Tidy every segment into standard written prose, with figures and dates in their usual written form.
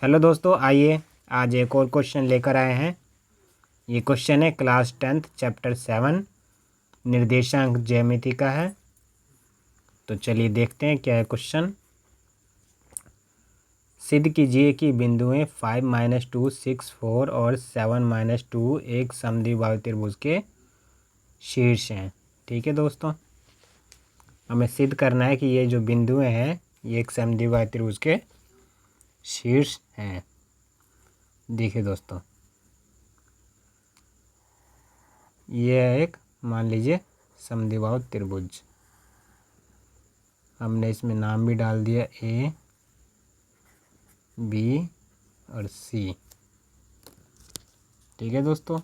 Hello दोस्तों, आइए आज एक और क्वेश्चन लेकर आए हैं। ये क्वेश्चन है क्लास 10th चैप्टर 7 निर्देशांक ज्यामिति का है। तो चलिए देखते हैं क्या है क्वेश्चन। सिद्ध कीजिए कि बिंदुएं 5 - 2 6 4 और 7 - 2 एक समद्विबाहु त्रिभुज के शीर्ष हैं। ठीक है दोस्तों, हमें सिद्ध करना है कि ये जो बिंदुएं हैं ये एक समद्विबाहु त्रिभुज के शीर्ष हैं। देखिए दोस्तों, ये है एक, मान लीजिए, समद्विबाहु त्रिभुज। हमने इसमें नाम भी डाल दिया ए, बी और सी। ठीक है दोस्तों,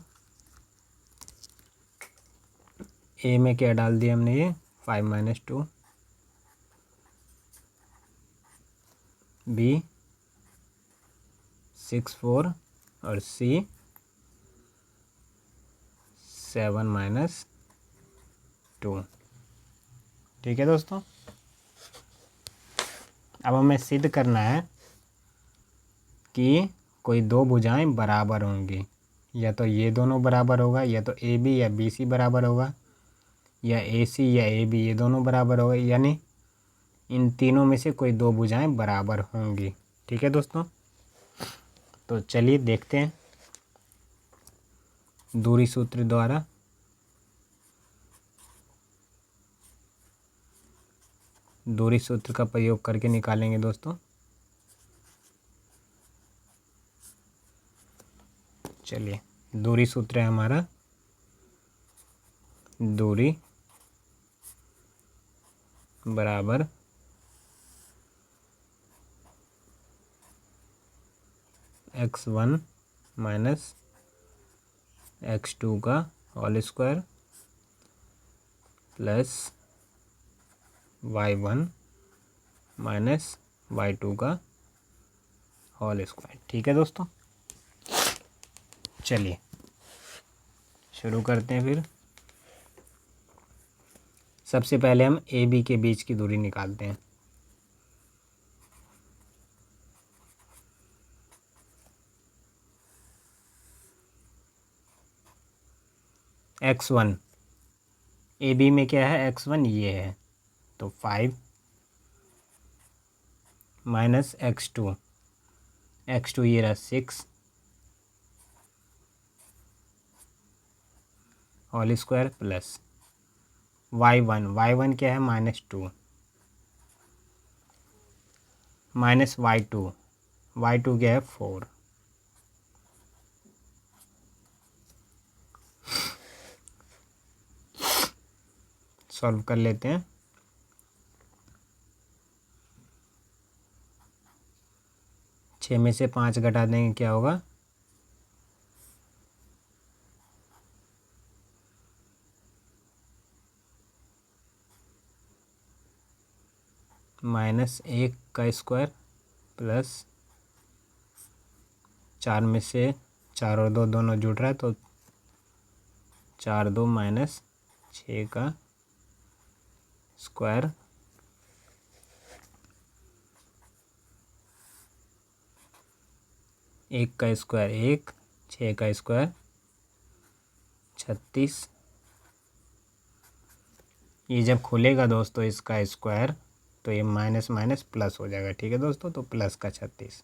ए में क्या डाल दिया हमने, ये 5 - 2, बी 6 4 और सी 7 - 2। ठीक है दोस्तों, अब हमें सिद्ध करना है कि कोई दो भुजाएं बराबर होंगी। या तो ये दोनों बराबर होगा, या तो ए बी या बी सी बराबर होगा, या ए सी या ए बी ये दोनों बराबर होगा, यानी इन तीनों में से कोई दो भुजाएं बराबर होंगी। ठीक है दोस्तों, तो चलिए देखते हैं दूरी सूत्र द्वारा। दूरी सूत्र का प्रयोग करके निकालेंगे दोस्तों। चलिए, दूरी सूत्र है हमारा, दूरी बराबर x1 माइनस x2 का whole square plus y1 minus y2 का होल स्क्वायर। ठीक है दोस्तों, चलिए शुरू करते हैं। फिर सबसे पहले हम ए बी के बीच की दूरी निकालते हैं। x1 ए बी में क्या है, x1 ये है, तो 5 माइनस x2 ये रहा 6 होल स्क्वायर प्लस y1 क्या है, -2 माइनस y2 क्या है 4। सॉल्व कर लेते हैं। छः में से 5 घटा देंगे, क्या होगा, -1 का स्क्वायर प्लस 4 में से 4 और 2 दोनों जुड़ रहा है, तो 4 2 -6 का स्क्वायर एक का स्क्वायर 1, 6 का स्क्वायर 36। ये जब खुलेगा दोस्तों इसका स्क्वायर, तो ये माइनस माइनस प्लस हो जाएगा। ठीक है दोस्तों, तो प्लस का 36,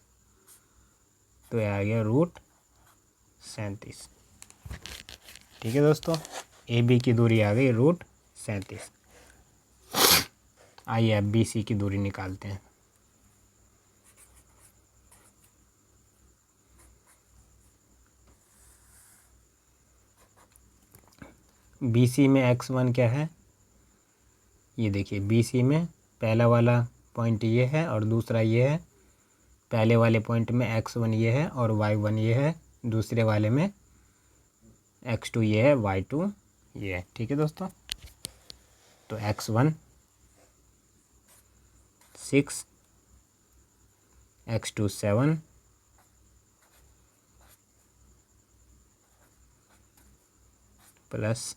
तो ये आ गया √37। ठीक है दोस्तों, ए बी की दूरी आ गई √37। आइए अब बी सी की दूरी निकालते हैं। बी सी में x1 क्या है, ये देखिए, बी सी में पहला वाला पॉइंट ये है और दूसरा ये है। पहले वाले पॉइंट में x1 ये है और y1 ये है, दूसरे वाले में x2 ये है, y2 ये है। ठीक है दोस्तों, तो x1 6, x2 7 plus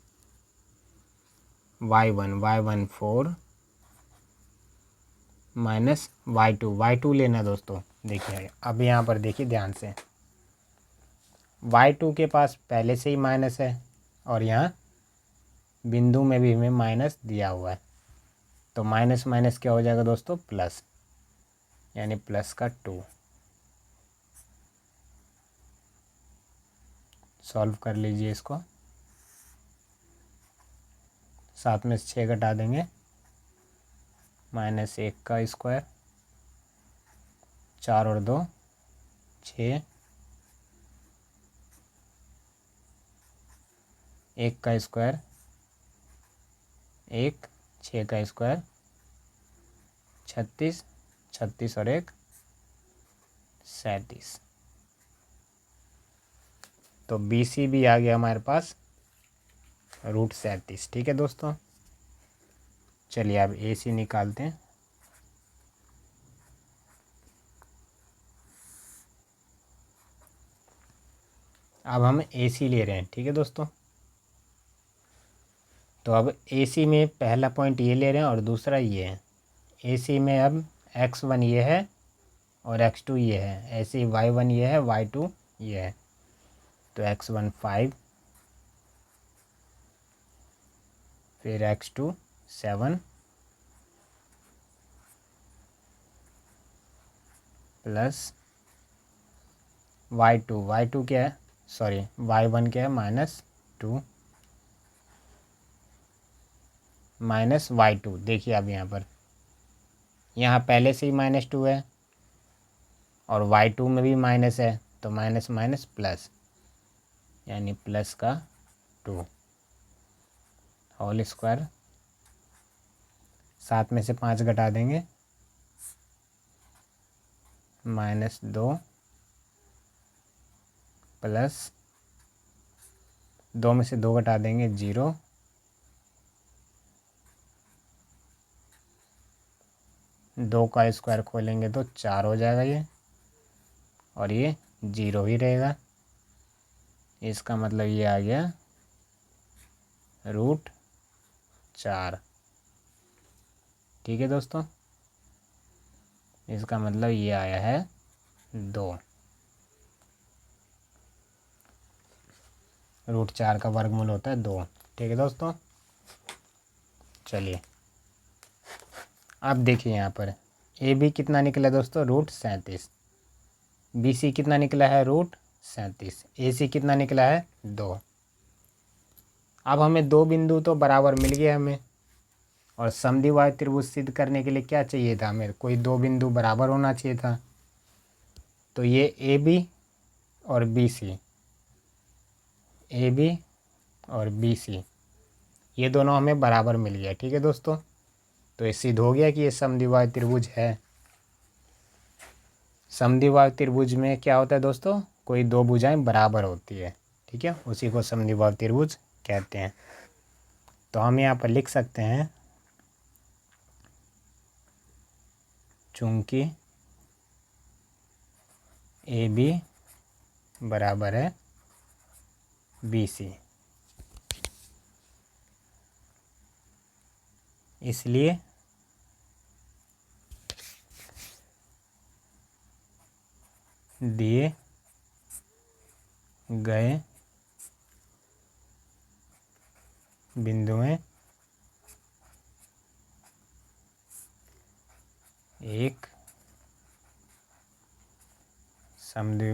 y1 4 minus y2 लेना दोस्तों, देखिए अब यहाँ पर देखिए ध्यान से, y2 के पास पहले से ही माइनस है और यहाँ बिंदु में भी हमें माइनस दिया हुआ है, तो माइनस माइनस क्या हो जाएगा दोस्तों, प्लस, यानी प्लस का 2। सॉल्व कर लीजिए इसको, 7 में से 6 घटा देंगे, -1 का स्क्वायर, 4 और 2 6, 1 का स्क्वायर 1, 6 का स्क्वायर 36, 36 और 1 37। तो BC भी आ गया हमारे पास √37। ठीक है दोस्तों, चलिए अब AC निकालते हैं। अब हम AC ले रहे हैं। ठीक है दोस्तों, तो अब AC में पहला पॉइंट ये ले रहे हैं और दूसरा ये है। AC में अब x1 ये है और x2 ये है, ऐसे ही y1 ये है, y2 ये है। तो x1 5, फिर x2 7 प्लस y2 क्या है, सॉरी y1 क्या है, -2 माइनस y2। देखिए अब यहाँ पहले से ही -2 है और y2 में भी माइनस है, तो माइनस माइनस प्लस, यानी प्लस का 2 होल स्क्वायर। 7 में से 5 घटा देंगे, -2 प्लस 2 में से 2 घटा देंगे 0, 2 का स्क्वायर खोलेंगे तो 4 हो जाएगा ये, और ये 0 ही रहेगा। इसका मतलब ये आ गया √4। ठीक है दोस्तों, इसका मतलब ये आया है 2। √4 का वर्गमूल होता है 2। ठीक है दोस्तों, चलिए अब देखिए यहाँ पर AB कितना निकला दोस्तों, √37। BC कितना निकला है, √37। AC कितना निकला है, 2। अब हमें दो बिंदु तो बराबर मिल गया हमें, और समद्विबाहु त्रिभुज सिद्ध करने के लिए क्या चाहिए था हमें, कोई दो बिंदु बराबर होना चाहिए था। तो ये AB और BC, AB और BC ये दोनों हमें बराबर मिल गया। ठीक है दोस्तों, तो ये सिद्ध हो गया कि ये समद्विबाहु त्रिभुज है। समद्विबाहु त्रिभुज में क्या होता है दोस्तों, कोई दो भुजाएं बराबर होती है। ठीक है, उसी को समद्विबाहु त्रिभुज कहते हैं। तो हम यहाँ पर लिख सकते हैं, चूंकि AB बराबर है BC, इसलिए दिए गए बिंदु में एक समद्विबाहु